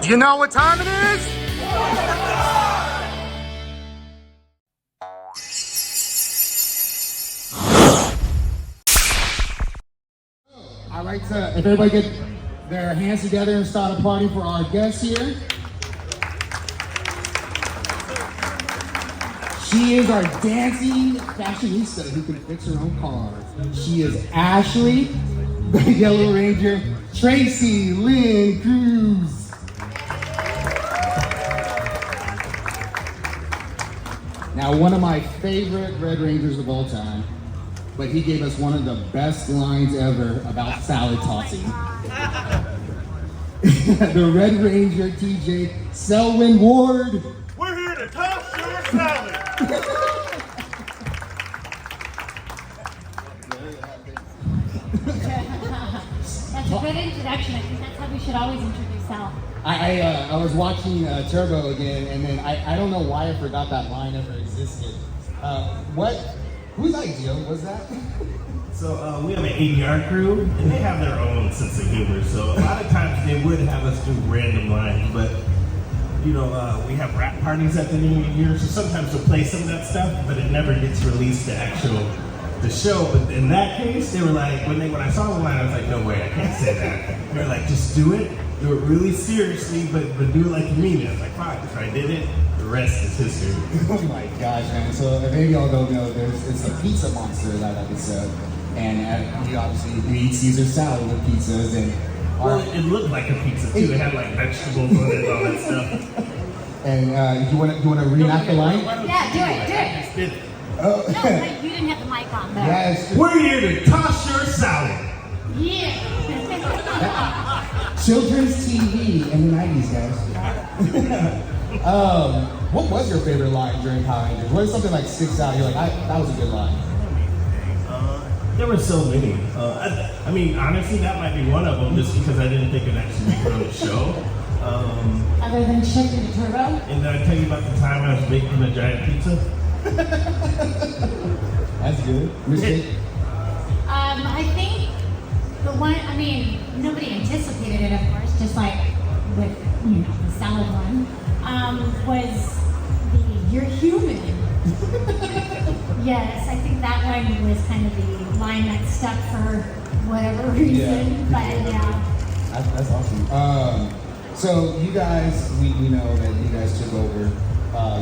Do you know what time it is? I'd like to, if everybody get their hands together and start a party for our guest here. She is our dancing fashionista who can fix her own cars. She is Ashley, the Yellow Ranger, Tracy Lynn Cruz. Now, one of my favorite Red Rangers of all time, but he gave us one of the best lines ever about salad tossing. The Red Ranger, TJ Selwyn Ward. We're here to toss your salad. That's a good introduction. I think that's how we should always introduce Sal. I was watching Turbo again, and then I don't know why I forgot that line ever existed. Whose idea was that? So we have an ADR crew, and they have their own sense of humor. So a lot of times they would have us do random lines, but you know, we have rap parties at the end of the year, so sometimes we'll play some of that stuff, but it never gets released to the show. But in that case, they were like, when I saw the line, I was like, no way, I can't say that. They were like, just do it really seriously, but do it like you mean it. I was like, fine. So I did it. The rest is history. Oh my gosh, man. So if maybe y'all don't know, it's a pizza monster, that episode. And we obviously eat Caesar salad with pizzas. And it looked like a pizza too. It had like vegetables on it and all that stuff. And you wanna reenact the line? Yeah, do it. Oh. No, but you didn't have the mic on though. Yes. We're here to toss your salad. Yeah. Children's TV in the 90s, guys. What was your favorite line during Power Rangers? What is something like sticks out? You're like, that was a good line. There were so many. I mean, honestly, that might be one of them, just because I didn't think it'd actually make it on the show. Other than chicken and turbo. And did I tell you about the time I was baking a giant pizza? That's good. I think the one, I mean, nobody anticipated it, of course, just like with, the salad one, was the "you're human." Yes, I think that one was kind of the line that stuck for whatever reason, yeah. But yeah. That's awesome. So you guys, we know that you guys took over,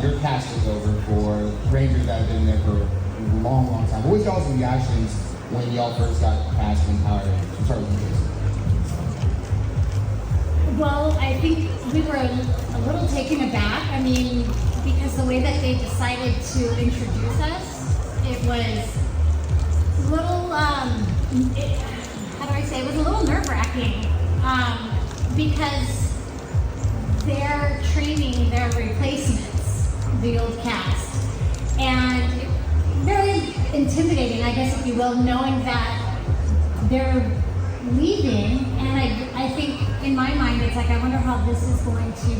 your cast took over for Rangers that have been there for a long time. What was y'all's reactions when y'all first got cast in Power Rangers? I'm sorry, Well, I think we were a little taken aback. I mean, because the way that they decided to introduce us, it was a little, it was a little nerve-wracking, because they're training their replacements, the old cast, and very intimidating, I guess, if you will, knowing that they're leaving, and I think in my mind it's like, I wonder how this is going to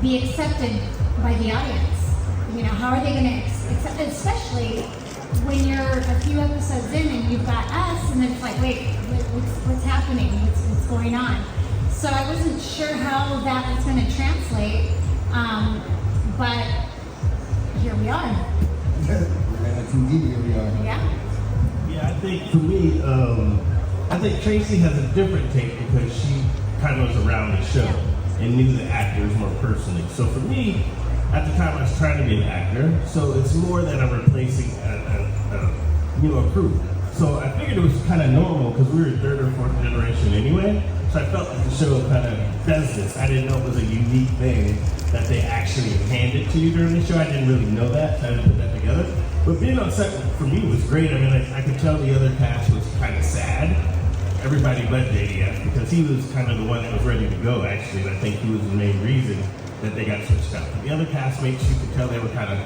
be accepted by the audience. How are they going to accept it, especially when you're a few episodes in and you've got us, and then it's like, wait, what's happening? What's going on? So I wasn't sure how that was going to translate, but here we are. Indeed, here we are. Yeah. Yeah, I think for me, I think Tracy has a different take because she kind of was around the show and knew the actors more personally. So for me, at the time I was trying to be an actor, so it's more that I'm replacing a crew. So I figured it was kind of normal because we were third or fourth generation anyway. So I felt like the show kind of does this. I didn't know it was a unique thing that they actually handed to you during the show. I didn't really know that, so I didn't put that together. But being on set for me was great. I mean, I could tell the other cast was kind of sad. Everybody but JDF, because he was kind of the one that was ready to go, actually. And I think he was the main reason that they got switched out. The other castmates, you could tell they were kind of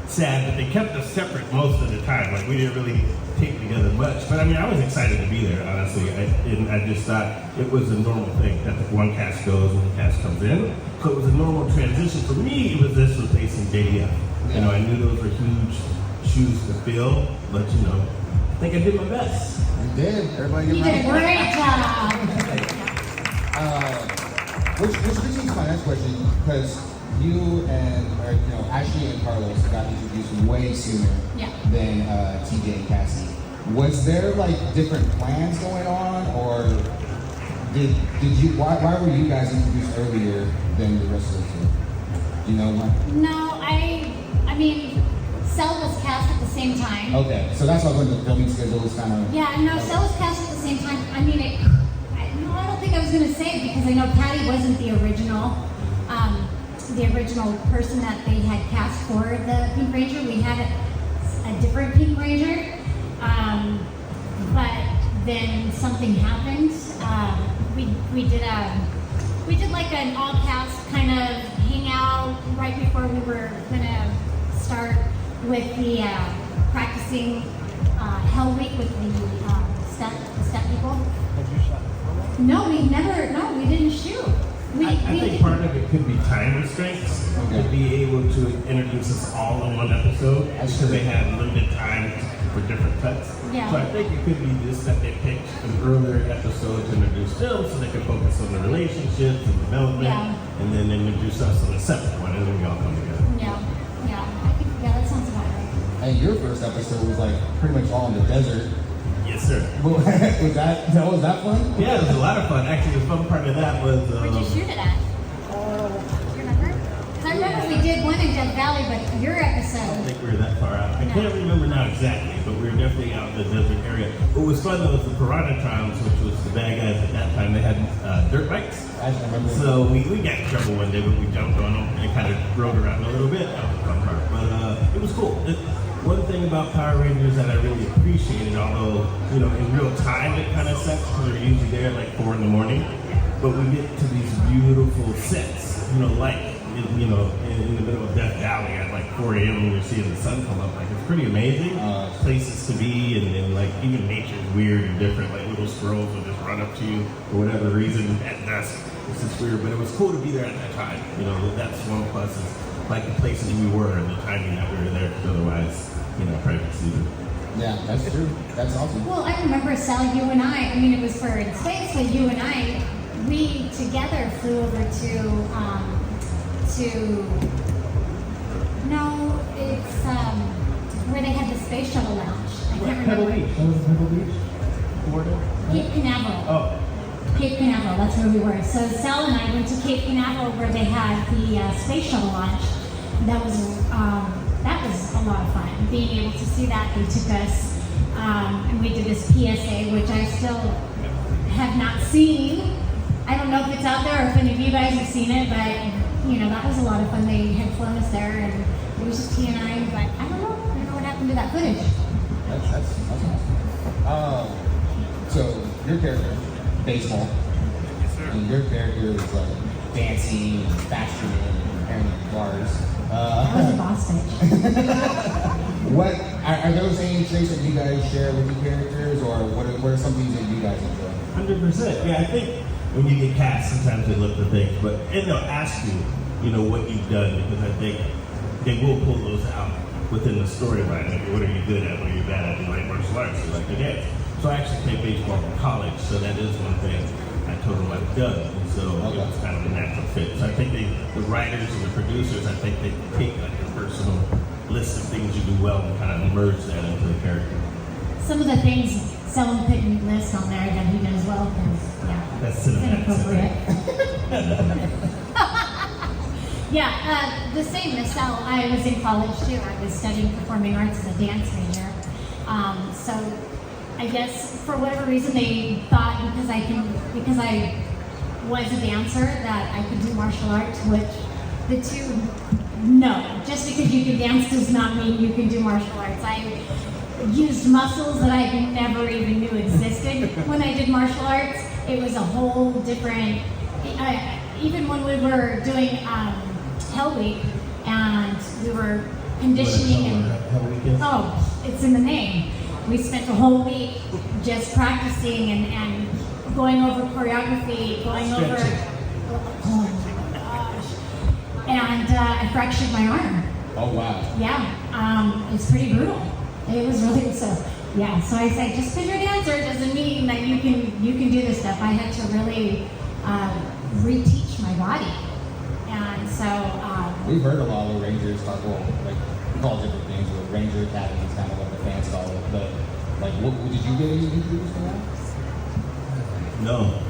sad, but they kept us separate most of the time. Like, we didn't really tape together much. But I mean, I was excited to be there, honestly. I just thought it was a normal thing that the one cast goes and the cast comes in. So it was a normal transition. For me, it was this replacing JDF. You know, I knew those were huge shoes to fill, but I think I did my best. You did. Everybody You did a great job. Which brings me to my next question, because you and Ashley and Carlos got introduced way sooner than TJ and Cassie. Was there like different plans going on, or did you? Why were you guys introduced earlier than the rest of the two? Do you know why? No, I mean, Cell was cast at the same time. Okay, so that's why when the filming schedule was kind of. Yeah, no, Cell was cast at the same time. I mean, I don't think I was going to say it because I know Patty wasn't the original person that they had cast for the Pink Ranger. We had a different Pink Ranger, but then something happened. We did like an all cast kind of hangout right before we were gonna start with the practicing Hell Week with the step people. Have you shot? No, we didn't shoot. I think part of it could be time restraints. To be able to introduce us all in one episode, because they had limited time for different cuts. Yeah. So I think it could be just that they picked an earlier episode to introduce them so they could focus on the relationships and development, and then introduce us on a separate one, and then we all come together. Yeah, that sounds about right. And your first episode was like pretty much all in the desert. Yes, sir. was that fun? Yeah, it was a lot of fun. Actually, the fun part of that was. Where'd you shoot it at? Do you remember? Because I remember we did one in Death Valley, but your I episode. don't think we were that far out. I can't remember now exactly, but we were definitely out in the desert area. What was fun though was the Piranatrons, which was the bad guys at that time. They had dirt bikes. I remember. So we got in trouble one day, but we jumped on them and kind of rode around a little bit. That was the fun part. But it was cool. One thing about Power Rangers that I really appreciated, although, in real time it kind of sucks because we're usually there at like 4 in the morning, but we get to these beautiful sets, like, in the middle of Death Valley at like 4 a.m. when you're seeing the sun come up. Like, it's pretty amazing. Places to be, and like, even nature's weird and different. Like, little squirrels will just run up to you for whatever reason at dusk. It's just weird, but it was cool to be there at that time. That's one plus is like the places we were and the timing that we were there, because otherwise, privacy. Yeah, that's true. That's awesome. Well, I remember, Sal, you and I mean, it was for in space, but you and I, we together flew over no, it's where they had the space shuttle lounge. I can't remember. Pebble Beach. That was Pebble Beach? Florida? Cape Canaveral. Oh. Cape Canaveral, that's where we were. So Sal and I went to Cape Canaveral where they had the space shuttle launch. That was a lot of fun. Being able to see that, they took us and we did this PSA, which I still have not seen. I don't know if it's out there or if any of you guys have seen it, but that was a lot of fun. They had flown us there, and it was just T and I. But I don't know what happened to that footage. That's awesome. So your character, baseball. Yes, sir. And your character is like dancing and fashion and preparing bars. That was a boss stage. What are those any traits that you guys share with your characters, or what are some things that you guys enjoy? 100%. Yeah, I think when you get cast, sometimes they look for things, and they'll ask you, what you've done, because I think they will pull those out within the storyline. Like, what are you good at? What are you bad at? Do you like martial arts? Do you like to dance? So I actually played baseball in college, so that is one thing I told them I've done, and so it was kind of a natural fit. So I think the writers and the producers, I think they take like a personal list of things you do well and kind of merge that into the character. Some of the things someone couldn't list on there that he does well, because That's it's cinematic. inappropriate. The same as Sal. I was in college too. I was studying performing arts as a dance major. So I guess for whatever reason they thought because I was a dancer that I could do martial arts, which the two, no. Just because you can dance does not mean you can do martial arts. I used muscles that I never even knew existed when I did martial arts. It was a whole different, even when we were doing Hell Week and we were conditioning and it's in the name. We spent a whole week just practicing and going over choreography, oh my gosh. And I fractured my arm. Oh wow. Yeah, it's pretty brutal. It was really so. Yeah, so I said, just because you're a dancer doesn't mean that you can do this stuff. I had to really reteach my body. And so we've heard a lot of the Rangers talk, well, like, we call it different things, but Ranger Academy is kind of what the fans call it. But, like, what did you get any introduced to that? No.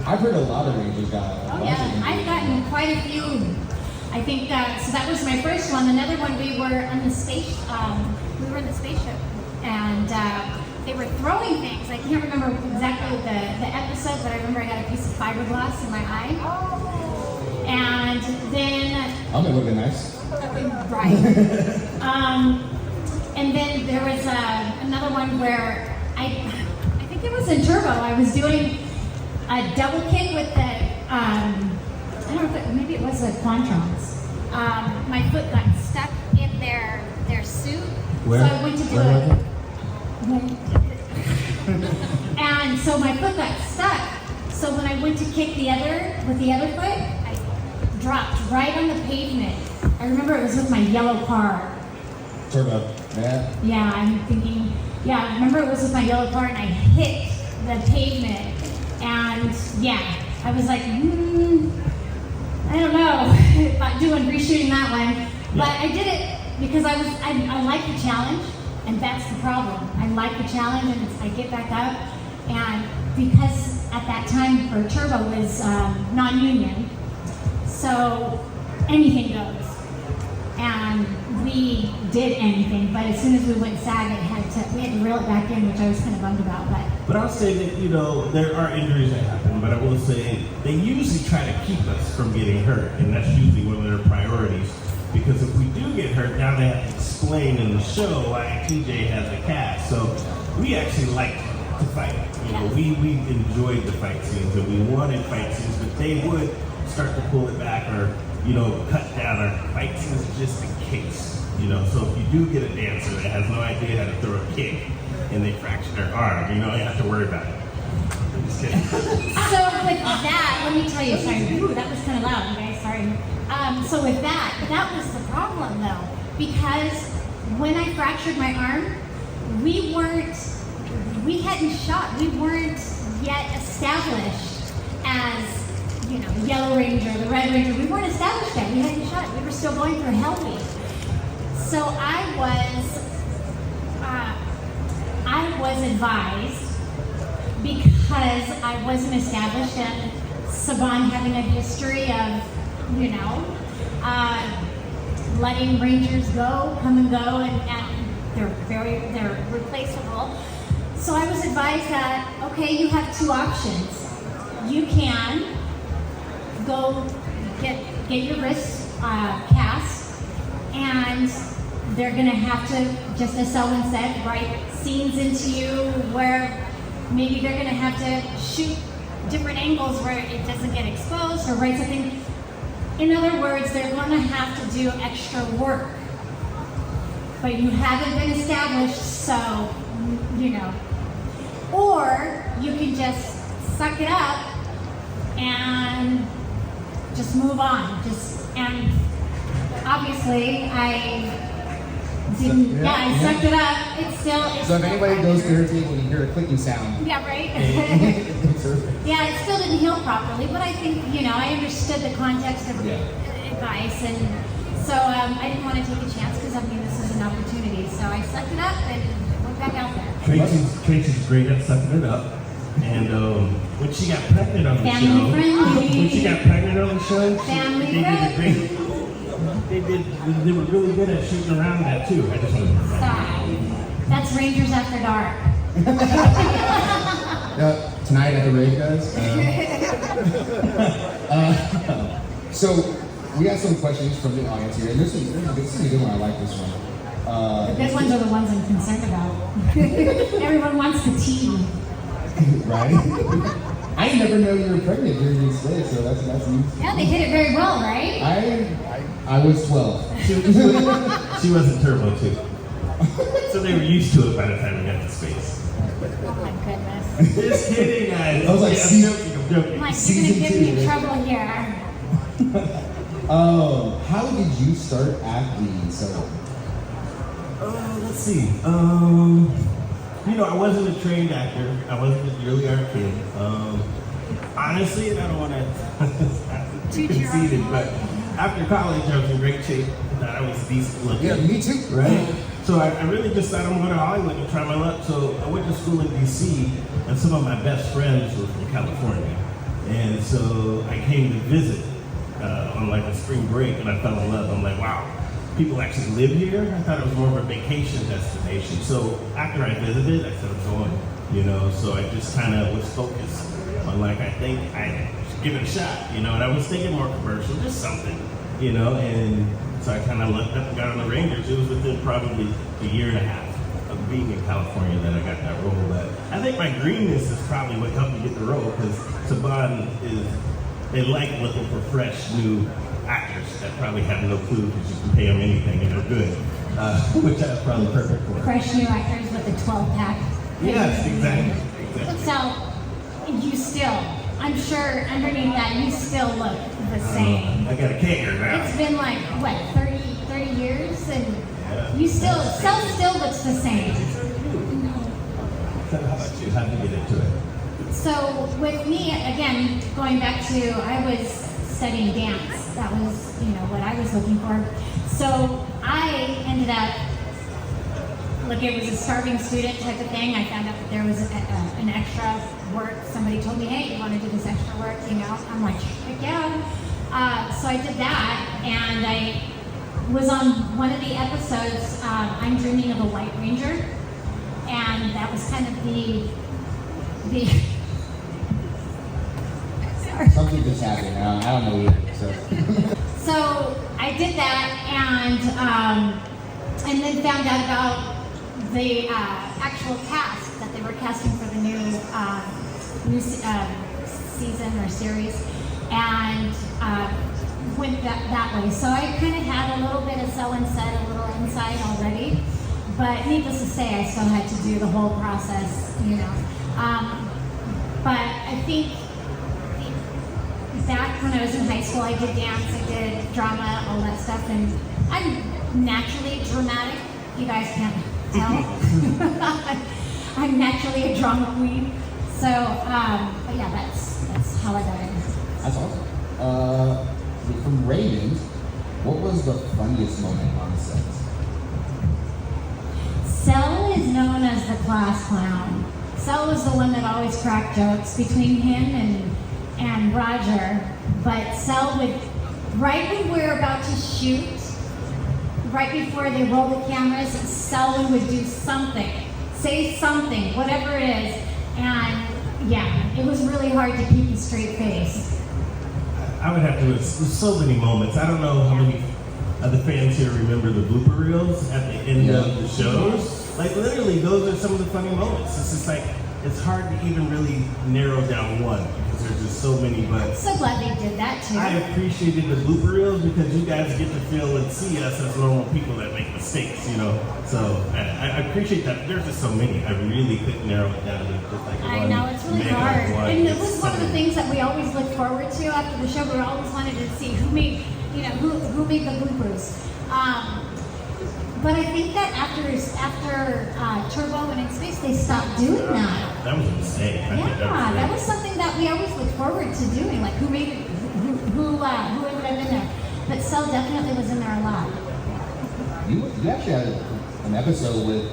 I've heard a lot of Rangers got a bunch of yeah, I've gotten quite a few. I think so that was my first one. Another one, we were on the space. We were in the spaceship, and they were throwing things. I can't remember exactly the episode, but I remember I got a piece of fiberglass in my eye. And then that would have been nice. right. And then there was another one where I think it was in Turbo. I was doing a double kick with the, I don't know if maybe it was the Quantrons. My foot got stuck in their suit. Where? So I went to do it. And so my foot got stuck. So when I went to kick with the other foot, I dropped right on the pavement. I remember it was with my yellow car. Turbo, yeah. Yeah, I'm thinking, yeah, I remember it was with my yellow car and I hit the pavement. And yeah, I was like, I don't know about reshooting that one. But I did it because I like the challenge, and that's the problem. I like the challenge, and I get back up. And because at that time for Turbo was non-union, so anything goes. And we did anything, but as soon as we went SAG, we had to reel it back in, which I was kind of bummed about. But I'll say that, there are injuries that happen, but I will say they usually try to keep us from getting hurt, and that's usually one of their priorities. Because if we do get hurt, now they have to explain in the show why TJ has a cast. So we actually like to fight. We enjoyed the fight scenes, and we wanted fight scenes, but they would start to pull it back or cut down our fight scenes just in case. So if you do get a dancer that has no idea how to throw a kick and they fracture their arm, you have to worry about it. I'm just kidding. So with that, let me tell you, sorry, that was kind of loud, you guys, sorry. So with that was the problem though, because when I fractured my arm, we hadn't shot, we weren't yet established as the Yellow Ranger, the Red Ranger. We weren't established yet. We hadn't shot. We were still going through Hell Week. So I was advised, because I wasn't established, and Saban having a history of, letting Rangers come and go, and they're replaceable. So I was advised that, okay, you have two options. You can go get your wrist cast, and they're gonna have to, just as Selwyn said, write scenes into you where maybe they're gonna have to shoot different angles where it doesn't get exposed, or write something. In other words, they're gonna have to do extra work. But you haven't been established, so, Or you can just suck it up and just move on. And obviously I didn't, I sucked it up. It's so if anybody goes to her table and you hear a clicking sound. Yeah, right? Yeah, it still didn't heal properly, but I think, I understood the context of the advice, and so I didn't want to take a chance because this is an opportunity. So I sucked it up and went back out there. Tracy's great at sucking it up. And when she got pregnant on the show, they were really good at shooting around that too. I just want to Stop. That's Rangers After Dark. Tonight at the rave, guys. So we got some questions from the audience here, and this is a good one. I like this one. The good ones are the ones I'm concerned about. Everyone wants the tea. Right? I never know you were pregnant during this day, so that's news. Yeah, they did it very well, right? I was 12. She wasn't Turbo too. So they were used to it by the time we got to space. Oh my goodness. Just kidding, guys. I was like, I'm joking. I'm like, you're gonna give me trouble here. How did you start acting, Selwyn? Let's see. I wasn't a trained actor. I wasn't a really art kid. I Honestly, and I don't want to Toot your own conceited, horn. but after college, I was in great shape. I thought I was decent looking. Yeah, me too. Right? So I really just thought I'm going to Hollywood and try my luck. So I went to school in D.C., and some of my best friends were from California. And so I came to visit on like a spring break, and I fell in love. I'm like, wow, people actually live here? I thought it was more of a vacation destination. So after I visited, I said, I'm going, you know, so I just kind of was focused on like, I think I should give it a shot, you know, and I was thinking more commercial, just something, you know, and so I kind of looked up and got on the Rangers. It was within probably a year and a half of being in California that I got that role. But I think my greenness is probably what helped me get the role, because Saban they like looking for fresh, new actors that probably have no clue, because you can pay them anything and they're good, which I was probably perfect for. Fresh new actors with a 12-pack. Yes, exactly. So, you still, I'm sure underneath that, you still look the same. I got a kicker now. It's been like, what, 30 years? And Yeah. you still looks the same. So how about you? How did you get into it? So with me, again, going back to, I was studying dance. That was, you know, what I was looking for. So I ended up, like it was a starving student type of thing. I found out that there was an extra work. Somebody told me, hey, you want to do this extra work, you know? I'm like, heck yeah. So I did that, and I was on one of the episodes, I'm Dreaming of a White Ranger. And that was kind of the sorry. Something just happened. I don't know either. So I did that, and then found out about the actual cast that they were casting for the new season or series, and went that way. So I kind of had a little bit of Selwyn said, a little insight already, but needless to say, I still had to do the whole process, you know. But I think back when I was in high school, I did dance, I did drama, all that stuff, and I'm naturally dramatic. You guys can't tell. I'm naturally a drama queen. So, but yeah, that's how I got in. That's awesome. From Raven, what was the funniest moment on the set? Sel is known as the class clown. Sel was the one that always cracked jokes between him and Roger. But Sel would, right when we're about to shoot, right before they roll the cameras, Selwyn would do something, say something, whatever it is. And yeah, it was really hard to keep a straight face. I would have to, there's so many moments. I don't know how many of the fans here remember the blooper reels at the end of the shows. Like literally, those are some of the funny moments. It's just like, it's hard to even really narrow down one, because there's just so many, but So glad they did that too. I appreciated the blooper reels because you guys get to feel and see us as normal people that make mistakes, you know. So I appreciate that. There's just so many. I really couldn't narrow it down to just like I one know, it's really mega hard. one. And it It's was so one of the many. things that we always looked forward to after the show. We always wanted to see who made, you know, who made the bloopers. But I think that after Turbo went in space, they stopped doing that. That was a mistake. I think Yeah, that was great. something that we always looked forward to doing, like who made it, who ended up in there. But Cell definitely was in there a lot. You actually had an episode with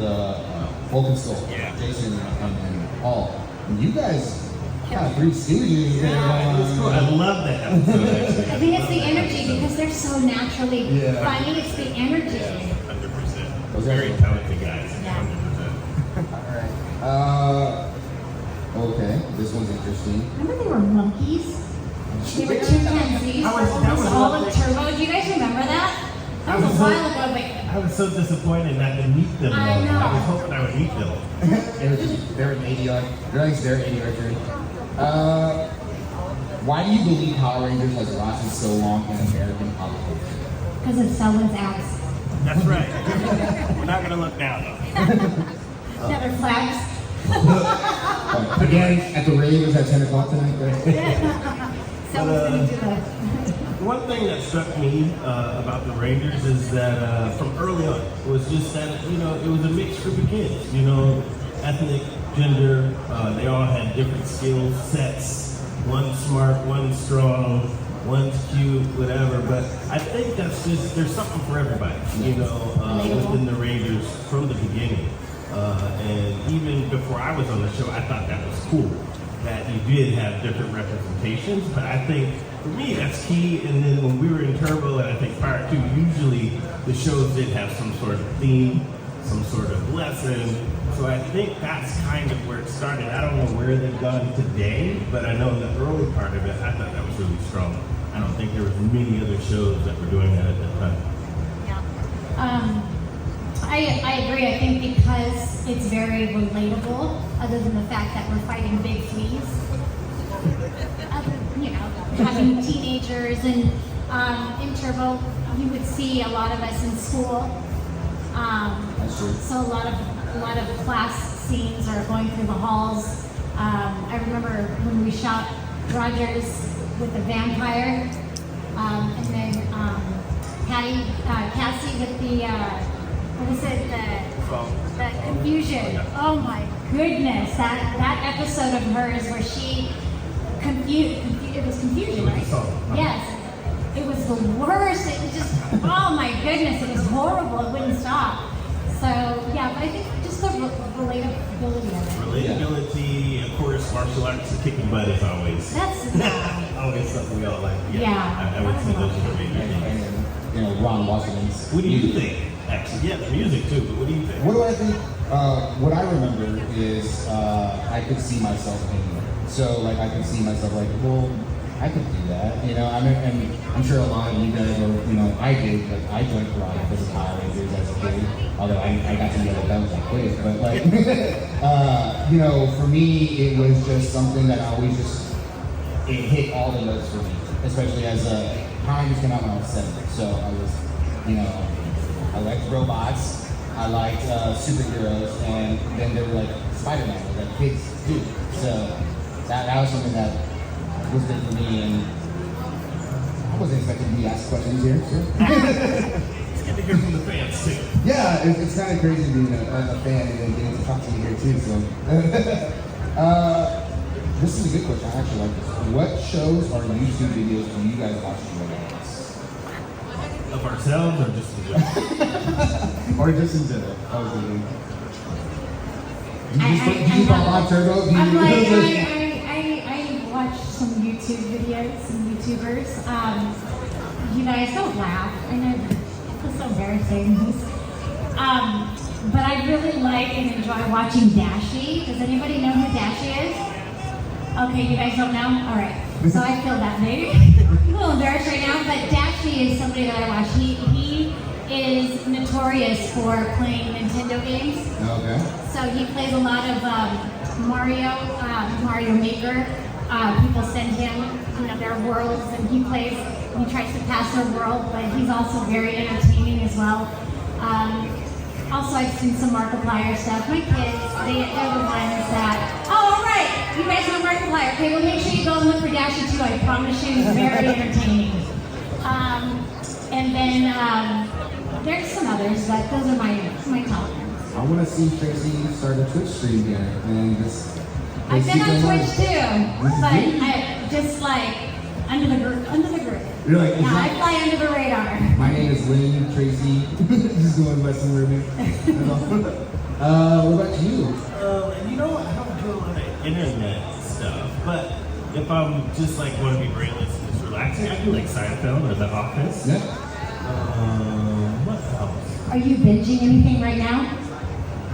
Wolfensoul, Yeah. Jason and Paul. And you guys kind of three stooges there. It was cool. I love that episode, actually. I think it's the energy because they're so naturally Yeah. funny. It's the energy. 100%. Those Very are- talented guys. Yeah. 100%. Okay, this one's interesting. Remember they were monkeys? They were chimpanzees for That was almost all of lovely. Turbo. Do you guys remember that? That was a while ago, but I was so disappointed not to meet them. I though. know. I was hoping I would meet them. They're an 80-yard. They're like their 80-yard journey. Why do you believe Power Rangers has lasted so long in American pop culture? because of Selwyn's ass. That's right. We're not going to look now, though. Another flags. Again, at the Ravens at 10 o'clock tonight, right? Selwyn's gonna do the. One thing that struck me about the Rangers is that from early on, it was just that, you know, it was a mixed group of kids, you know, ethnic, gender, they all had different skill sets, one's smart, one's strong, one's cute, whatever. But I think that's just, there's something for everybody, you know, within the Rangers from the beginning. And even before I was on the show, I thought that was cool, that you did have different representations. But I think, for me, that's key. And then when we were in Turbo, and I think prior to, usually the shows did have some sort of theme, some sort of lesson. So I think that's kind of where it started. I don't know where they've gone today, but I know in the early part of it, I thought that was really strong. I don't think there was many other shows that were doing that at that time. Yeah. I agree. I think because it's very relatable, other than the fact that we're fighting big fleas. You know, having teenagers and in Turbo, you would see a lot of us in school. That's true. So a lot of class scenes are going through the halls. I remember when we shot Rogers with the vampire, and then Cassie with the what was it, the confusion. Oh my goodness, that episode of hers where she it was confusion, right? Yes. It was the worst. It was just, oh my goodness, it was horrible. It wouldn't stop. So yeah, but I think just the relatability of it. Relatability, of course, martial arts and kicking butt is always always something we all like. Yeah, I would say those are the main things. And, you know, Ron Washington's. What do you think? Actually, yeah, the music too, but what do you think? What do I think? What I remember is I could see myself in it. So, like, I could see myself like, well, I could do that, you know. I mean, and I'm sure a lot of you guys are, you know, I did, like, I joined karate because of Power Rangers as a kid. Although I got to the other guns like quick, but like, you know, for me, it was just something that I always it hit all the notes for me, especially as Power Rangers came out when I was 7, so I was, you know, I liked robots, I liked superheroes, and then there were like Spider-Man that kids do. So that was something that was good for me, and I wasn't expecting to be asked questions here. So. It's good to hear from the fans too. Yeah, it's kind of crazy being a fan and then getting to talk to you here too. So this is a good question. I actually like this. What shows or YouTube videos do you guys watch right now? Of ourselves or just in general? Or just in general? I was thinking. Do you pop on Turbo? I watch some YouTube videos, some YouTubers. You guys don't laugh. I know it's so embarrassing. But I really like and enjoy watching Dashi. Does anybody know who Dashi is? Okay, you guys don't know? All right. So I feel that maybe. I'm a little embarrassed right now, but Dashi is somebody that I watch. He is notorious for playing Nintendo games. Okay. So he plays a lot of Mario Maker. People send him, you know, their worlds, and he tries to pass their world, but he's also very entertaining as well. Also, I've seen some Markiplier stuff. My kids, they're the ones that, oh, all right, you guys know Markiplier. Okay, well, make sure you go and look for Dashi too. I promise you, he's very entertaining. And then there's some others, but those are my top ones. I want to see Tracy start a Twitch stream here and just. I've been on Twitch too, but I just like under the group. You're like, yeah, I fly under the radar. My name is Lynn Tracy. Just going by some roomie. What about you? You know what? I don't do a lot of internet stuff, but if I'm just like want to be brainless and just relaxing, I do like Seinfeld or The Office. Yeah. What else? Are you binging anything right now?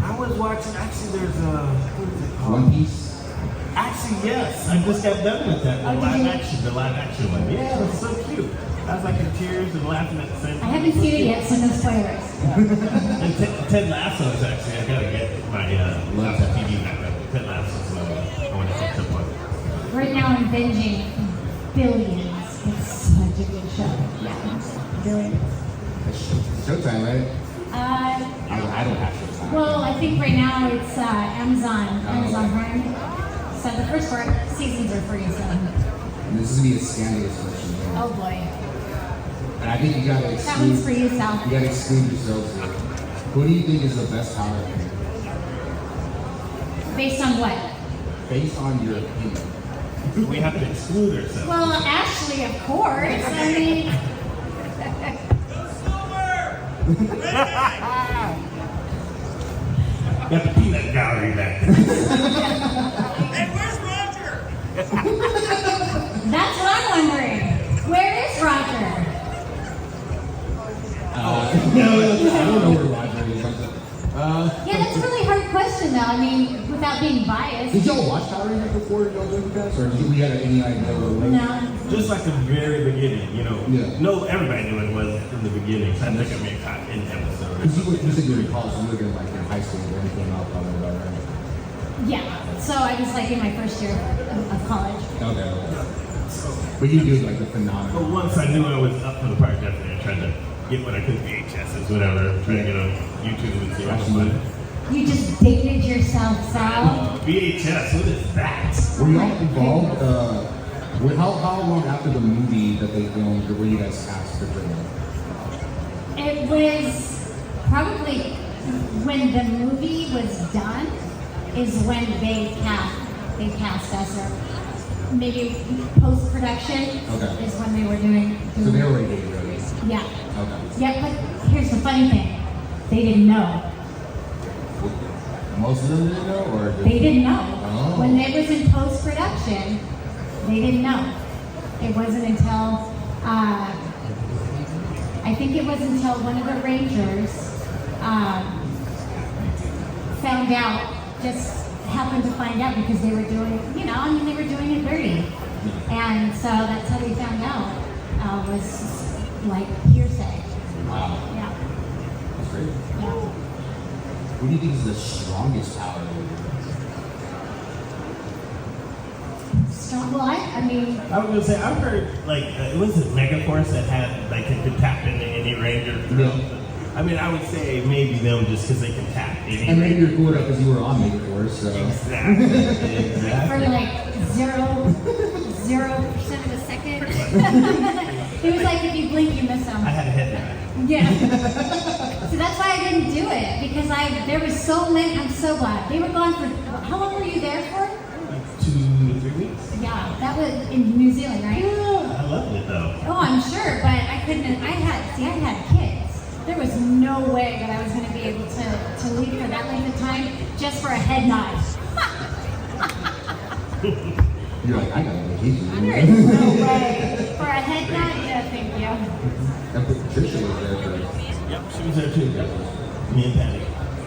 I was watching. Actually, there's what is it called? One Piece. Actually, yes. I just got done with that. The live action one. Yeah, it was so cute. I was like in tears and laughing at the same time. I haven't seen it yet, so no spoilers. And Ted Lasso is actually, I gotta get my Apple TV back up. Ted Lasso is another one I want to catch up on. Right now I'm binging Billions. It's such a good show. Yeah, Billions. It's Showtime, right? I don't have Showtime. Well, I think right now it's Amazon Prime. So the first 4 seasons are free, so. And this is gonna be a scandalous question. Right? Oh boy. And I think you gotta exclude. That one's for you, Sal. You gotta exclude yourselves here. Who do you think is the best Power Ranger? Based on what? Based on your opinion. We have to exclude ourselves. Well, Ashley, of course. I mean, Got the peanut gallery back. Hey, where's Roger? that's what I'm wondering. Where is Roger? I don't know where Roger is. Yeah, that's a really hard question, though. I mean, without being biased. Did y'all watch Power Rangers before y'all joined the cast, or did we have any idea what it was? No. Just like the very beginning, you know. Yeah. No, everybody knew what it was in the beginning. So I think I may have caught an episode. Because you said you were in college, so you were like in high school when it came out, probably about right. Yeah. So I was like in my first year of college. Okay. But you do like the But phenomenon. once I knew I was up for the part, definitely I tried to get what I could, VHSs, whatever. Trying to get on YouTube and see what was fun. You just dated yourself, Sal. VHS, what is that? Were y'all involved? How long after the movie that they filmed were you guys cast for training? It was probably when the movie was done is when they cast us, or maybe post production Okay. is when they were doing. So they already dated, right? Yeah. Okay. Yeah, but here's the funny thing: they didn't know. Most of them didn't know, or They didn't know. Oh. When they was in post production, they didn't know. It wasn't until I think it was until one of the Rangers found out, just happened to find out because they were doing, they were doing it dirty. And so that's how they found out, was like hearsay. Wow, Yeah. that's great. Yeah. What do you think is the strongest Power Ranger? Strong, well, I mean, I was gonna say, I've heard, like, it was Megaforce that had, like, it could tap into any Ranger. Yeah. I mean, I would say maybe them just because they can tap any And maybe Ranger. you're cool enough because you were on Megaforce, so. Exactly. for Exactly. like 0% of a second. It was like if you blink, you miss them. I had a head nod. Yeah. So that's why I didn't do it, because there was so many. I'm so glad they were gone for. How long were you there for? 2 to 3 weeks. Yeah, that was in New Zealand, right? Yeah, I loved it though. Oh, I'm sure, but I couldn't. I had kids. There was no way that I was going to be able to leave for that length of time just for a head nod. You're like, I got a vacation. There is no way for a head nod. Yeah, thank you. And Patricia was there for. Yep, she was there too. Me and Patty.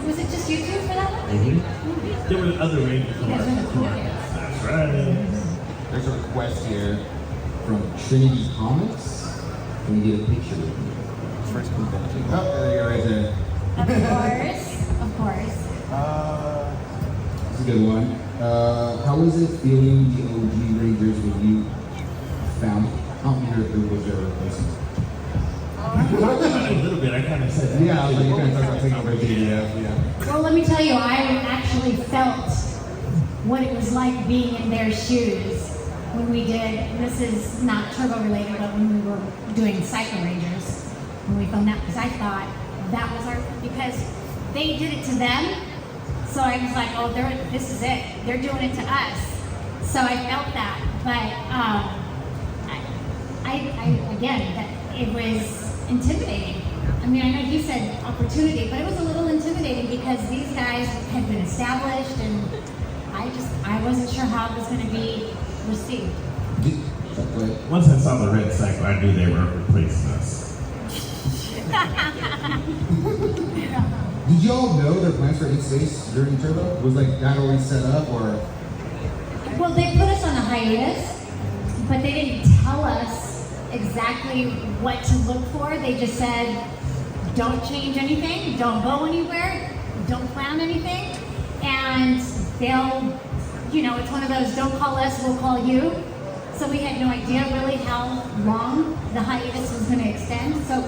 Was it just you two for that one? There were other Rangers. You guys were the cool kids. That's right. There's a request here from Trinity Comics. Can we get a picture with you? First convention. Oh, there you go, right there. Of course. That's a good one. How was it feeling the OG Rangers when you found out who was their replacement? I talked about it a little bit. I kind of said that. Yeah, I was like, you kind of talked about taking over JDF, yeah. Well, let me tell you, I actually felt what it was like being in their shoes when we did, this is not turbo related, but when we were doing Cycle Rangers, when we filmed that, because I thought that was because they did it to them. So I was like, oh, this is it. They're doing it to us. So I felt that. But it was intimidating. I mean, I know you said opportunity, but it was a little intimidating because these guys had been established, and I wasn't sure how it was going to be received. Once I saw the red cycle, I knew they were replacing us. Did y'all know their plans for space during Turbo? Was like that already set up, or? Well, they put us on a hiatus, but they didn't tell us exactly what to look for. They just said, don't change anything, don't go anywhere, don't plan anything, and they'll, it's one of those, don't call us, we'll call you. So we had no idea really how long the hiatus was going to extend. So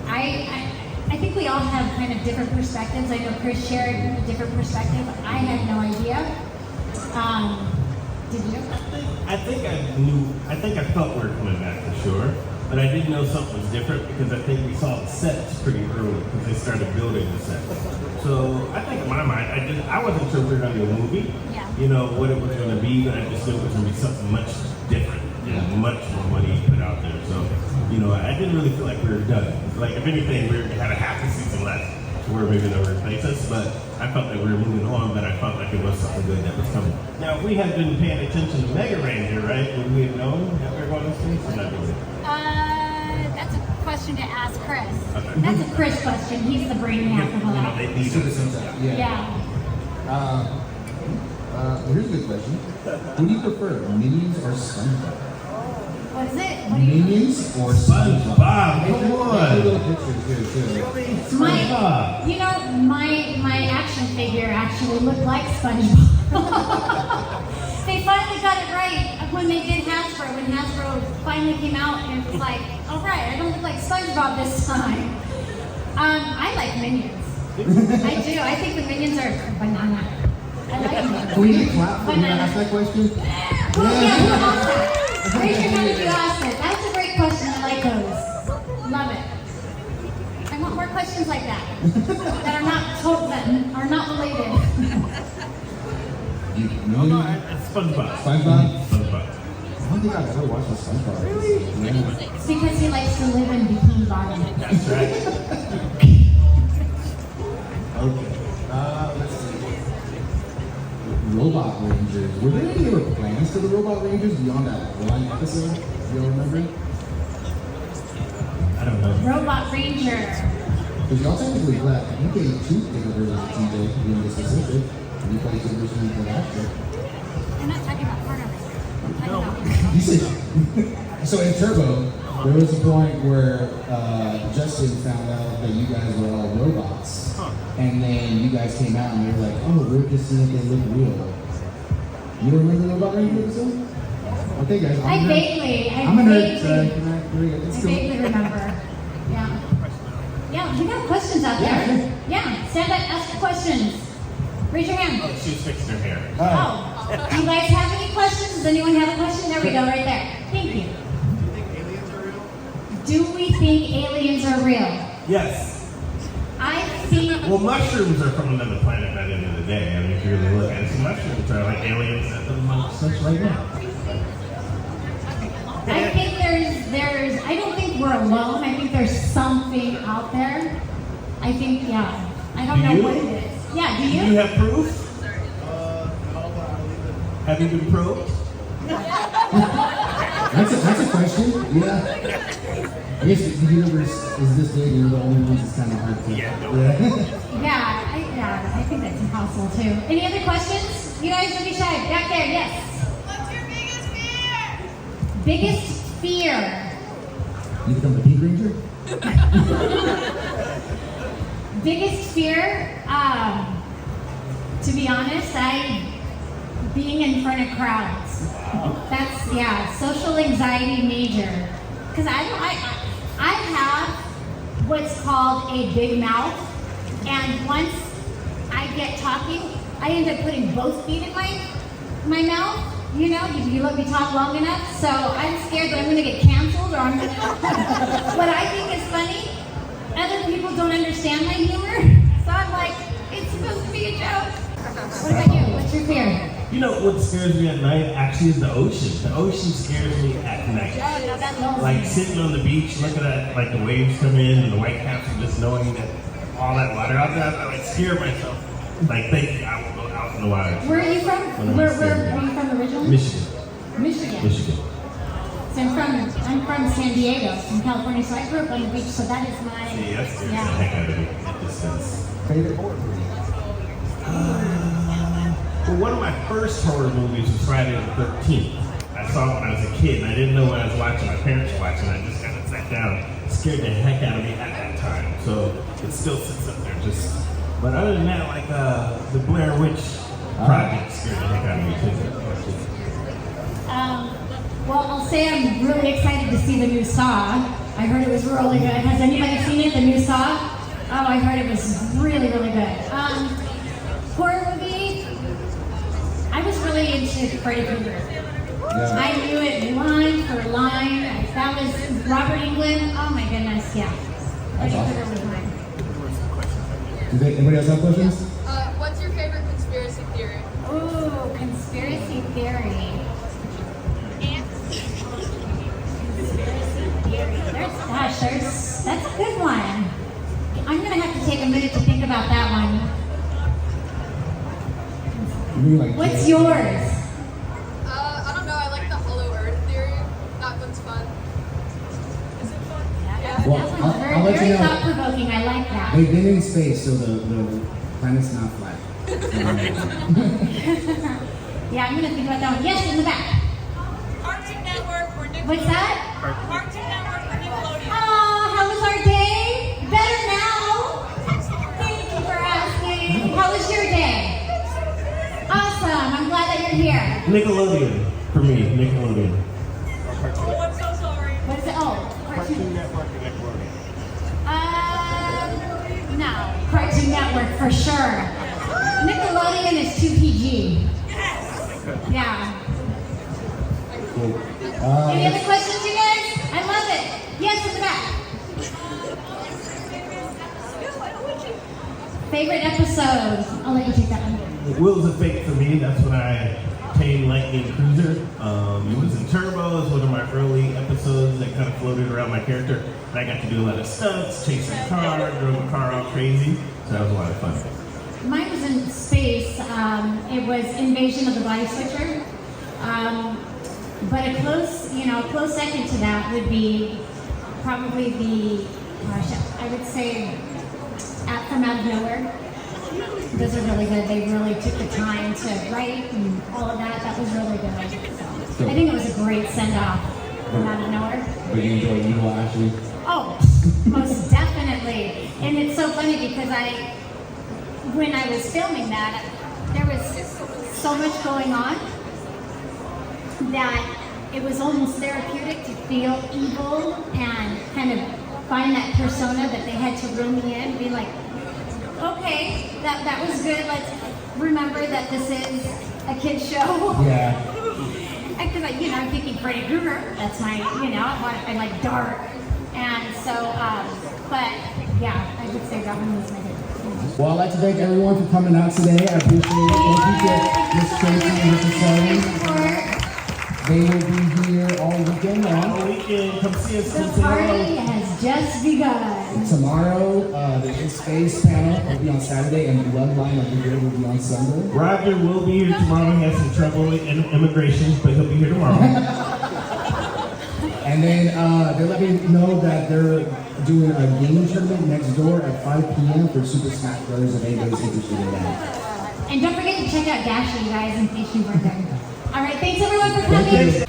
I think we all have kind of different perspectives. I know Chris shared a different perspective. I had no idea. Did you? I think I felt we were coming back for sure. But I did know something was different because I think we saw the sets pretty early because they started building the sets. So I think in my mind, I wasn't sure if we were going to do a movie, Yeah. you know, what it was going to be, but I just knew it was going to be something much different and much more money put out there. So, you know, I didn't really feel like we were done. Like, if anything, we had a half a season left where maybe they would replace us, but I felt like we were moving on, but I felt like it was something good that was coming. Now, we had been paying attention to Mega Ranger, right? Would we have known that we were going to space or not really? That's a question to ask Chris. Okay. That's a Chris question. He's the brainiac of all that. They need us. Yeah. Here's a good question. Who do you prefer, Minions or SpongeBob? What is it? What do you Minions or SpongeBob? SpongeBob, come Make on. little pictures here too. My, you know, my action figure actually looked like SpongeBob. They finally got it right when they did Hasbro. When Hasbro finally came out and was like, all right, I don't look like SpongeBob this time. I like Minions. I do. I think the Minions are banana. I like them. Can we get a clap for you to ask that question? Well, yeah, who asked that? Raise your hand if you asked it. That's a great question. I like those. Love it. I want more questions like that that are not told, that are not related. It's SpongeBob. SpongeBob? SpongeBob. I don't think I've ever watched a SpongeBob. Really? Yeah. It's because he likes to live in Bikini Bottom. That's right. Okay. Let's see. Robot Rangers. Were there any other plans for the Robot Rangers beyond that one episode? Do you all remember? I don't know. Robot Ranger. Because y'all technically left. You gave two different versions of TJ, to be specific. And you played two versions of that show. I'm not talking about Porno Ranger. I'm talking about. You said. So in Turbo, there was a point where Justin found out that you guys were all robots. And then you guys came out and you were like, oh, we're just seeing if they look real. You don't remember the Robot Ranger episode? Okay, guys. I vaguely remember. Yeah. Yeah, we got questions out there. Yeah, stand up, ask your questions. Raise your hand. Oh, she's fixing her hair. Oh, do you guys have any questions? Does anyone have a question? There we go, right there. Thank you. Do we think aliens are real? Yes. I think. Well, mushrooms are from another planet at the end of the day. I mean, if you really look at it, so mushrooms are like aliens that live amongst us right now. I think there's. I don't think we're alone. I think there's something out there. I think, yeah. I don't know what it is. Yeah, do Do you? you have proof? Have you been probed? That's a question. Yeah. I guess the universe is this big and we're the only ones that's kind of hard to. Yeah, I think that's impossible too. Any other questions? You guys don't be shy. Back there, yes. What's your biggest fear? Biggest fear. You become the Pink Ranger? Biggest fear, to be honest, being in front of crowds. That's, yeah, social anxiety major. Because I have what's called a big mouth, and once I get talking, I end up putting both feet in my mouth. You know, you let me talk long enough, so I'm scared that I'm going to get canceled or I'm going to... What I think is funny, other people don't understand my humor, so I'm like, it's supposed to be a joke. What about you? What's your fear? You know what scares me at night actually is the ocean. The ocean scares me at night. No, that knows Like me. sitting on the beach, looking at like the waves come in and the white caps and just knowing that all that water out there, I like scare myself. Like thinking I will go out in the water. Where are you from? Where are you from originally? Michigan. Michigan. Michigan. So I'm from San Diego, from California. So I grew up on the beach. So that is my See, that scares the yeah. heck out of me at this sense. Favorite horror movie? Well, one of my first horror movies was Friday the 13th. I saw it when I was a kid, and I didn't know what I was watching. My parents were watching. I just kind of sat down. It scared the heck out of me at that time. So it still sits up there. But other than that, like the Blair Witch Project scared the heck out of me too. Well, I'll say I'm really excited to see the new Saw. I heard it was really good. Has anybody seen it? The new Saw? Oh, I heard it was really, really good. Horror movie. I was really into Freddy Krueger. Yeah. I knew it line for line. That was Robert England. Oh my goodness, yeah. That's awesome. It was mine. Anybody else have questions? What's your favorite conspiracy theory? Ooh, conspiracy theory. Conspiracy theory. That's a good one. I'm gonna have to take a minute to think about that one. You mean like What's yours? I don't know. I like the hollow earth theory. That one's fun. Is it fun? Yeah. Well, That one's I'll let very you know. thought-provoking. I like that. They've been in space, so the planet's not flat. Yeah, I'm gonna think about that one. Yes, in the back. Cartoon Network or Nickelodeon? What's that? Cartoon Network or Nickelodeon? Oh, how was our day? Better now. Thank you for asking. How was your day? Awesome. I'm glad that you're here. Nickelodeon for me. Nickelodeon. Oh, I'm so sorry. What is it? Oh, Cartoon Network or Nickelodeon. No, Cartoon Network for sure. Nickelodeon is too PG. Yeah. Cool. Any other questions, you guys? I love it. Yes, in the back. Favorite episode? I'll let you take that one. Wheels of Fate for me. That's when I tamed Lightning Cruiser. It was in Turbo. It was one of my early episodes that kind of floated around my character. And I got to do a lot of stunts, chasing a car, drove a car all crazy. So that was a lot of fun. Mine was in space. It was Invasion of the Body Switcher. But a close second to that would be probably I would say From Out of Nowhere. Those are really good. They really took the time to write and all of that. That was really good. So, I think it was a great send-off From Out of Nowhere. But you enjoy Evil Ashley? Oh, most definitely. And it's so funny because when I was filming that, there was so much going on that it was almost therapeutic to feel evil and kind of find that persona that they had to reel me in, be like, okay, that was good. Let's remember that this is a kid's show. Yeah. Because I'm thinking Freddy Krueger. That's my, I like dark. And so, but yeah, I would say that one was my favorite. Well, I'd like to thank everyone for coming out today. I appreciate it. Thank you to Miss Tracy and Mrs. Selwyn. They will be here all weekend long. All weekend, come see us The tomorrow. party has just begun. Tomorrow, the In Space panel will be on Saturday, and Bloodline of the Year will be on Sunday. Roger will be here tomorrow. He has some trouble with immigration, but he'll be here tomorrow. And then they let me know that they're doing a gaming tournament next door at 5 p.m. for Super Smash Bros. If anybody's interested in that. And don't forget to check out Dasher, you guys, in case you weren't there. All right, thanks everyone for coming. Thank you.